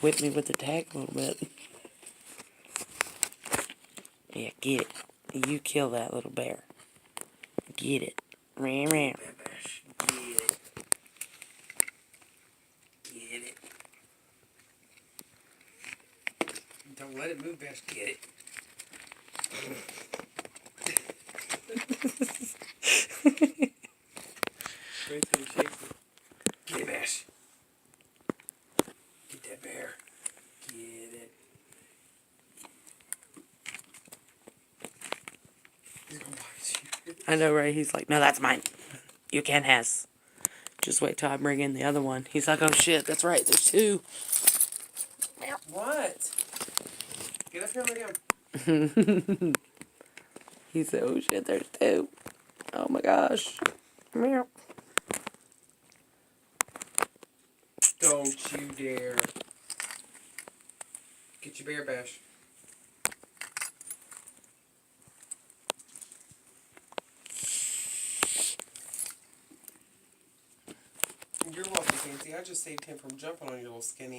whip me with the tag a little bit. Yeah, get it. You kill that little bear. Get it. Ram, ram. Get it. Get it. Don't let it move, Bash. Get it. Wait till he shakes it. Get it, Bash. Get that bear. Get it. He's gonna bite you. I know, right? He's like, no, that's mine. You can't have. Just wait till I bring in the other one. He's like, oh shit, that's right, there's two. What? Get up here and lay down. He said, oh shit, there's two. Oh my gosh. Meow. Don't you dare. Get your bear, Bash. You're welcome, Fancy. I just saved him from jumping on your little skinny